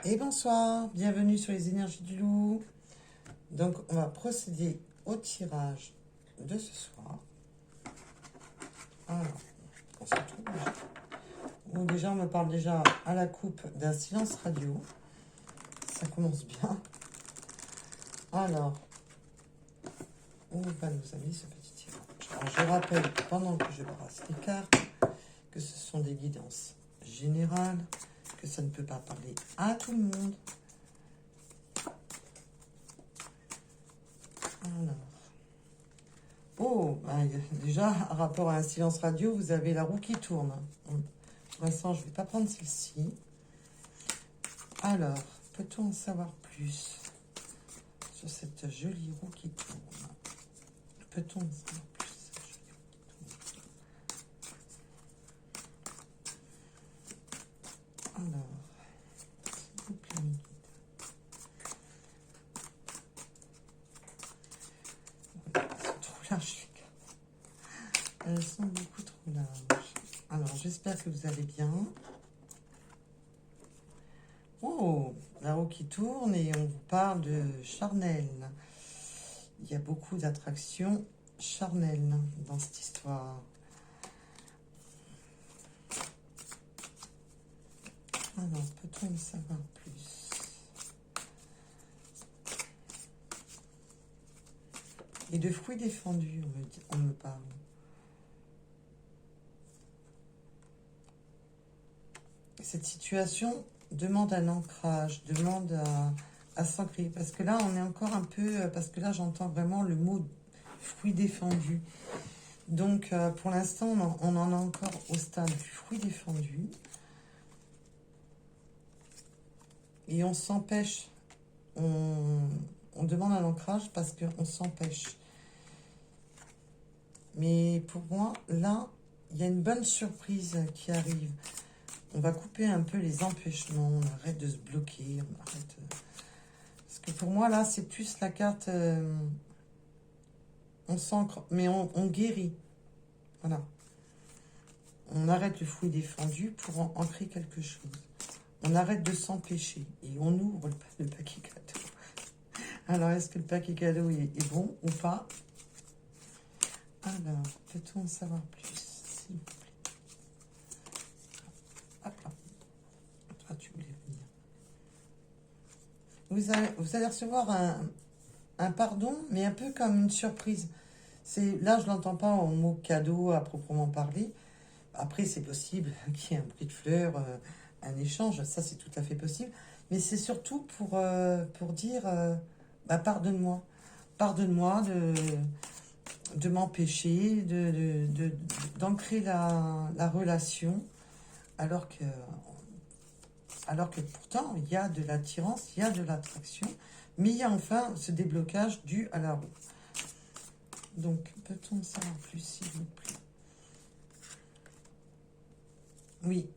Et bonsoir, bienvenue sur les énergies du loup. Donc on va procéder au tirage de ce soir. Alors, on se retrouve déjà. Bon, déjà on me parle déjà à la coupe d'un silence radio. Ça commence bien. Alors, où va nous amener ce petit tirage? Alors, je rappelle, pendant que je brasse les cartes, que ce sont des guidances générales, que ça ne peut pas parler à tout le monde. Alors, oh, bah, déjà, par rapport à un silence radio, vous avez la roue qui tourne. Pour l'instant, je ne vais pas prendre celle-ci. Alors, peut-on en savoir plus sur cette jolie roue qui tourne? Peut-on en savoir plus sur cette jolie roue qui tourne? Alors, s'il vous plaît, mes guides. Elles sont trop larges, les cartes. Elles sont beaucoup trop larges. Alors, j'espère que vous allez bien. Oh, la roue qui tourne et on vous parle de charnel. Il y a beaucoup d'attractions charnelles dans cette histoire. Alors, peut-on en savoir plus? Et de fruits défendus, on me parle. Cette situation demande un ancrage, demande à s'ancrer. Parce que là, on est encore un peu... Parce que là, j'entends vraiment le mot fruit défendu. Donc, pour l'instant, on en est encore au stade du fruit défendu. Et on s'empêche. On demande un ancrage parce qu'on s'empêche. Mais pour moi, là, il y a une bonne surprise qui arrive. On va couper un peu les empêchements, on arrête de se bloquer, on arrête... Parce que pour moi, là, c'est plus la carte... on s'ancre, mais on guérit. Voilà. On arrête le fouet défendu pour ancrer quelque chose. On arrête de s'empêcher et on ouvre le paquet cadeau. Alors, est-ce que le paquet cadeau est bon ou pas? Alors, peut-on en savoir plus, s'il vous plaît? Hop là. Toi, tu voulais venir. Vous allez recevoir un pardon, mais un peu comme une surprise. Là, je ne l'entends pas au mot cadeau à proprement parler. Après, c'est possible qu'il y ait un prix de fleurs, un échange. Ça, c'est tout à fait possible. Mais c'est surtout pour dire, pardonne-moi. Pardonne-moi de m'empêcher, d'ancrer la relation, alors que pourtant, il y a de l'attirance, il y a de l'attraction, mais il y a enfin ce déblocage dû à la roue. Donc, peut-on en savoir plus, s'il vous plaît? Oui.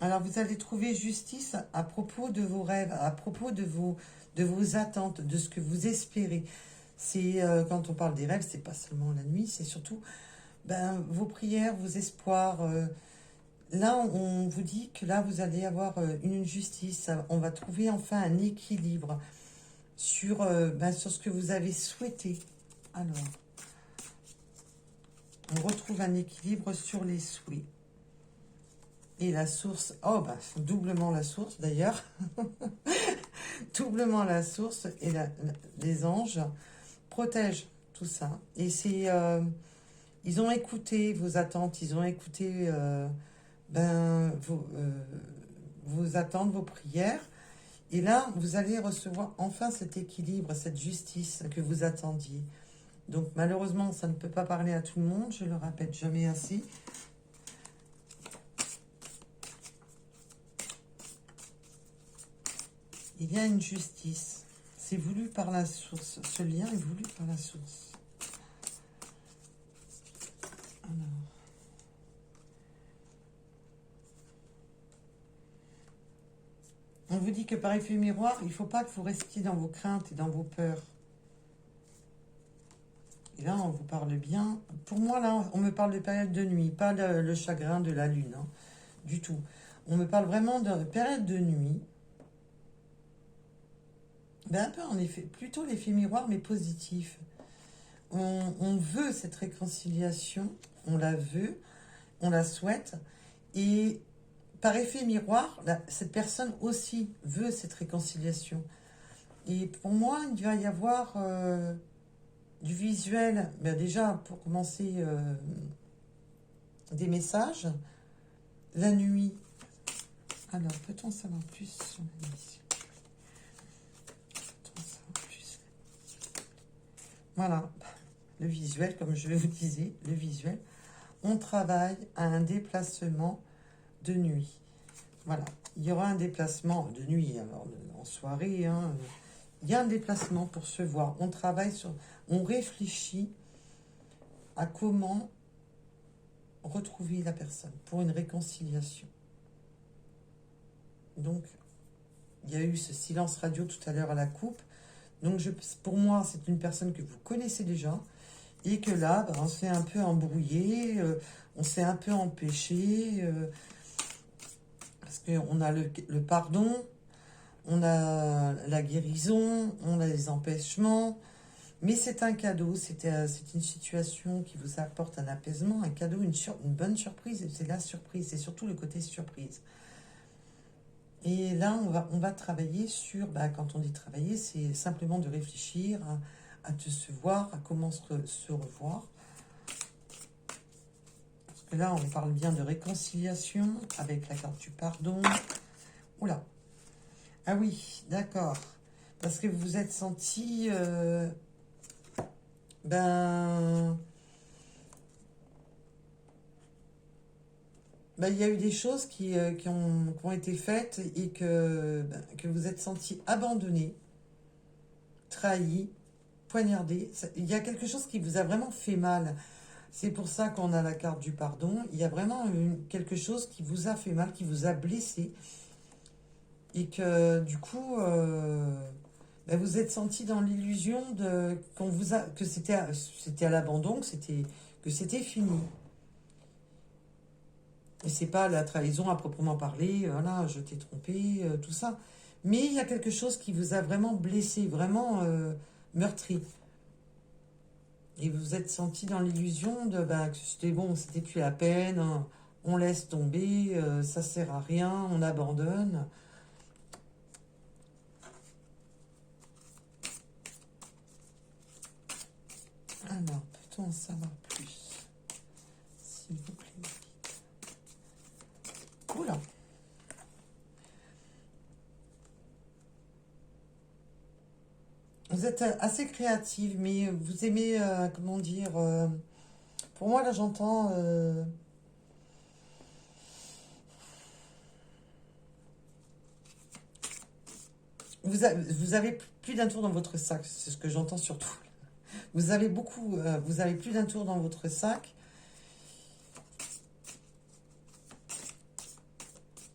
Alors, vous allez trouver justice à propos de vos rêves, à propos de vos attentes, de ce que vous espérez. C'est quand on parle des rêves, c'est pas seulement la nuit, c'est surtout vos prières, vos espoirs. Là, on vous dit que là, vous allez avoir une justice. On va trouver enfin un équilibre sur ce que vous avez souhaité. Alors, on retrouve un équilibre sur les souhaits. Et la source, doublement la source d'ailleurs. Doublement la source et les anges protègent tout ça. Et c'est, ils ont écouté vos attentes, ils ont écouté vos attentes, vos prières. Et là, vous allez recevoir enfin cet équilibre, cette justice que vous attendiez. Donc malheureusement, ça ne peut pas parler à tout le monde, je le répète jamais assez. Il y a une justice. C'est voulu par la source. Ce lien est voulu par la source. Alors. On vous dit que par effet miroir, il ne faut pas que vous restiez dans vos craintes et dans vos peurs. Et là, on vous parle bien. Pour moi, là, on me parle de période de nuit, pas le chagrin de la lune, hein, du tout. On me parle vraiment de période de nuit. Ben, un peu en effet, plutôt l'effet miroir, mais positif. On veut cette réconciliation, on la veut, on la souhaite. Et par effet miroir, cette personne aussi veut cette réconciliation. Et pour moi, il va y avoir du visuel. Ben déjà, pour commencer, des messages. La nuit. Alors, peut-on savoir plus sur la mission? Peut-on savoir plus? Voilà, le visuel, comme je vous disais, le visuel. On travaille à un déplacement de nuit. Voilà, il y aura un déplacement de nuit, alors en soirée, hein, il y a un déplacement pour se voir. On travaille sur, on réfléchit à comment retrouver la personne pour une réconciliation. Donc, il y a eu ce silence radio tout à l'heure à la coupe. Donc, pour moi, c'est une personne que vous connaissez déjà et que là, ben, on s'est un peu embrouillé, on s'est un peu empêché parce qu'on a le pardon, on a la guérison, on a les empêchements. Mais c'est un cadeau, c'est une situation qui vous apporte un apaisement, un cadeau, une bonne surprise. C'est la surprise, c'est surtout le côté surprise. Et là, on va travailler sur, bah, quand on dit travailler, c'est simplement de réfléchir à se voir, à comment se revoir. Parce que là, on parle bien de réconciliation avec la carte du pardon. Oula. Ah oui, d'accord. Parce que vous vous êtes senti... il y a eu des choses qui ont été faites et que vous êtes senti abandonné, trahi, poignardé. Il y a quelque chose qui vous a vraiment fait mal. C'est pour ça qu'on a la carte du pardon. Il y a vraiment quelque chose qui vous a fait mal, qui vous a blessé. Et que du coup, vous êtes senti dans l'illusion que c'était à l'abandon, que c'était fini. Et c'est pas la trahison à proprement parler, voilà, je t'ai trompé, tout ça. Mais il y a quelque chose qui vous a vraiment blessé, vraiment meurtri. Et vous vous êtes senti dans l'illusion que c'était bon, c'était plus la peine, hein, on laisse tomber, ça sert à rien, on abandonne. Alors, peut-on en savoir plus? S'il vous plaît. Oula. Vous êtes assez créative, mais vous aimez, comment dire, pour moi, là, j'entends... vous avez plus d'un tour dans votre sac, c'est ce que j'entends surtout. Vous avez vous avez plus d'un tour dans votre sac.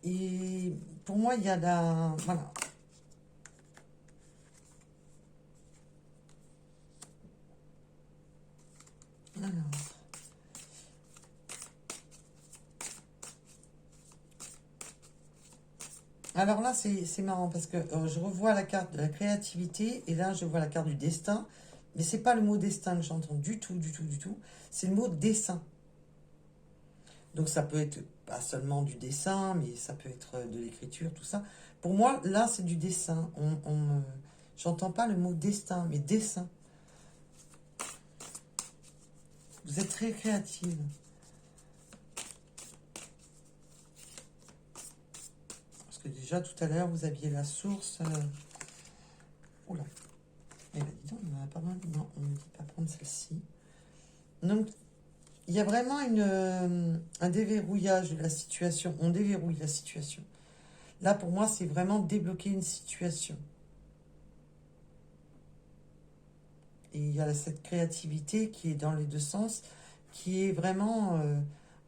Et pour moi, il y a la... Voilà. Alors là, c'est marrant parce que je revois la carte de la créativité et là, je vois la carte du destin. Mais c'est pas le mot destin que j'entends du tout, du tout, du tout. C'est le mot dessin. Donc ça peut être pas seulement du dessin, mais ça peut être de l'écriture, tout ça. Pour moi, là, c'est du dessin. J'entends pas le mot destin, mais dessin. Vous êtes très créative. Parce que déjà, tout à l'heure, vous aviez la source. Oula. Eh bien, dis donc, il y en a pas mal. Non, on ne dit pas prendre celle-ci. Donc, il y a vraiment un déverrouillage de la situation. On déverrouille la situation. Là, pour moi, c'est vraiment débloquer une situation. Et il y a cette créativité qui est dans les deux sens, qui est vraiment...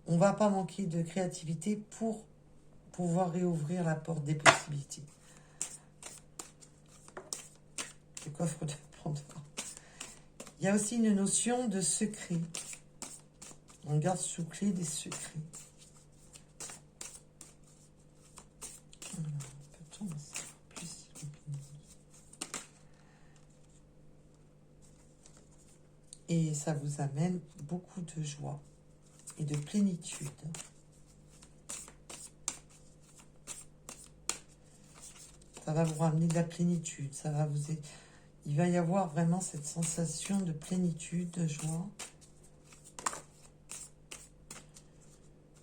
on ne va pas manquer de créativité pour pouvoir réouvrir la porte des possibilités. Le coffre de Pandore. Il y a aussi une notion de secret. On garde sous clé des secrets. Et ça vous amène beaucoup de joie et de plénitude. Ça va vous ramener de la plénitude. Ça va vous... Il va y avoir vraiment cette sensation de plénitude, de joie.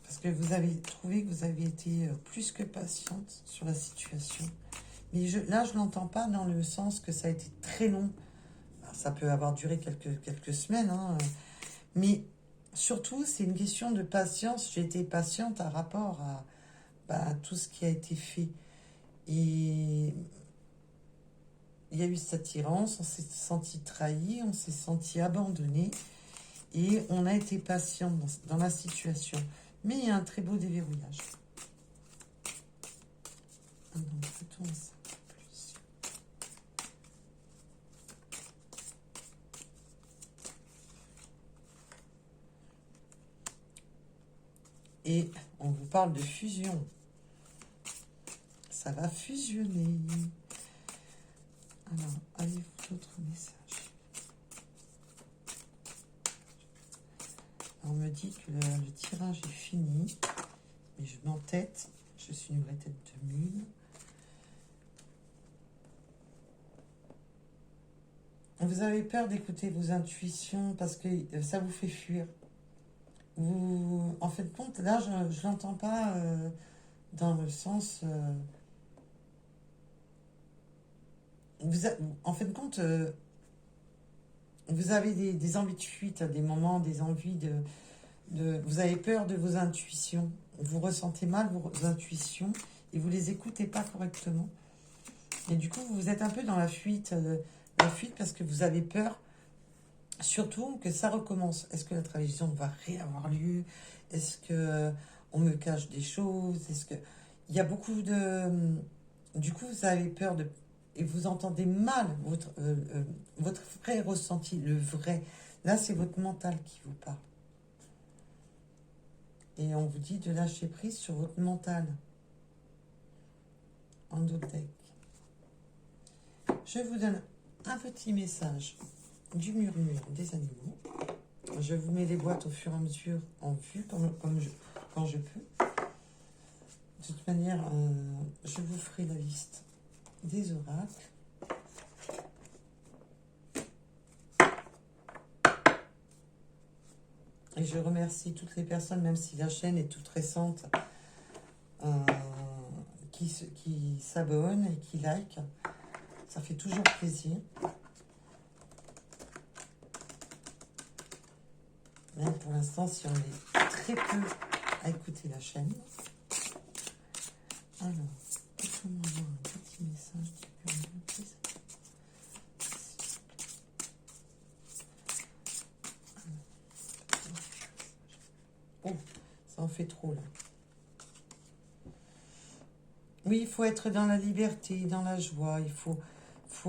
Parce que vous avez trouvé que vous avez été plus que patiente sur la situation. Mais là, je ne l'entends pas dans le sens que ça a été très long. Alors, ça peut avoir duré quelques semaines. Hein, mais surtout, c'est une question de patience. J'ai été patiente par rapport à tout ce qui a été fait. Et il y a eu cette attirance, on s'est senti trahi, on s'est senti abandonné et on a été patient dans la situation. Mais il y a un très beau déverrouillage. Donc, plutôt ça plus. Et on vous parle de fusion. Ça va fusionner. Alors, avez-vous d'autres messages? On me dit que le tirage est fini, mais je m'entête. Je suis une vraie tête de mule. Vous avez peur d'écouter vos intuitions parce que ça vous fait fuir. En fait, compte, là, je ne l'entends pas dans le sens... en fait, compte, vous avez des envies de fuite à des moments, des envies vous avez peur de vos intuitions. Vous ressentez mal vos intuitions et vous les écoutez pas correctement. Et du coup, vous êtes un peu dans la fuite parce que vous avez peur, surtout que ça recommence. Est-ce que la trahison va réavoir lieu? Est-ce que on me cache des choses? Est-ce que il y a beaucoup de... Du coup, vous avez peur de... Et vous entendez mal votre vrai ressenti, le vrai. Là, c'est votre mental qui vous parle. Et on vous dit de lâcher prise sur votre mental. En deck. Je vous donne un petit message du murmure des animaux. Je vous mets les boîtes au fur et à mesure en vue, quand je peux. De toute manière, je vous ferai la liste des oracles. Et je remercie toutes les personnes, même si la chaîne est toute récente, qui s'abonnent et qui like. Ça fait toujours plaisir. Même pour l'instant, si on est très peu à écouter la chaîne. Alors, laissez-moi voir un petit message du murmure. Oh, ça en fait trop là. Oui, il faut être dans la liberté, dans la joie. Il faut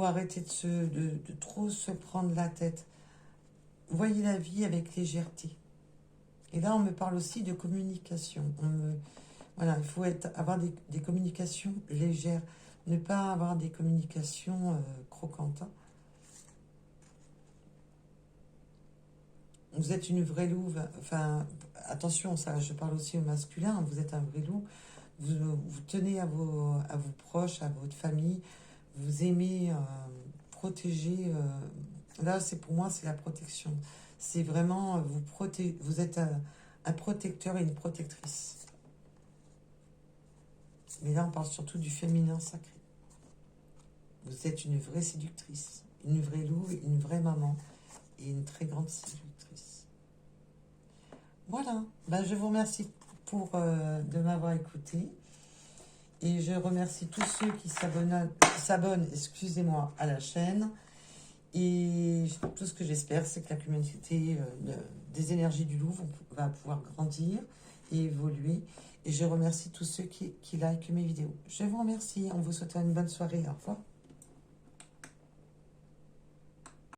arrêter de trop se prendre la tête. Voyez la vie avec légèreté. Et là, on me parle aussi de communication. Voilà, il faut avoir des communications légères. Ne pas avoir des communications croquantes. Hein. Vous êtes une vraie louve. Enfin, attention, ça, je parle aussi au masculin. Vous êtes un vrai loup. Vous tenez à vos proches, à votre famille. Vous aimez protéger. Là, pour moi, c'est la protection. C'est vraiment, vous êtes un protecteur et une protectrice. Mais là, on parle surtout du féminin sacré. Vous êtes une vraie séductrice, une vraie louve, une vraie maman et une très grande séductrice. Voilà, ben, je vous remercie de m'avoir écouté. Et je remercie tous ceux qui s'abonnent, excusez-moi, à la chaîne. Et tout ce que j'espère, c'est que la communauté des énergies du loup va pouvoir grandir et évoluer. Et je remercie tous ceux qui likent mes vidéos. Je vous remercie. On vous souhaite une bonne soirée. Au revoir.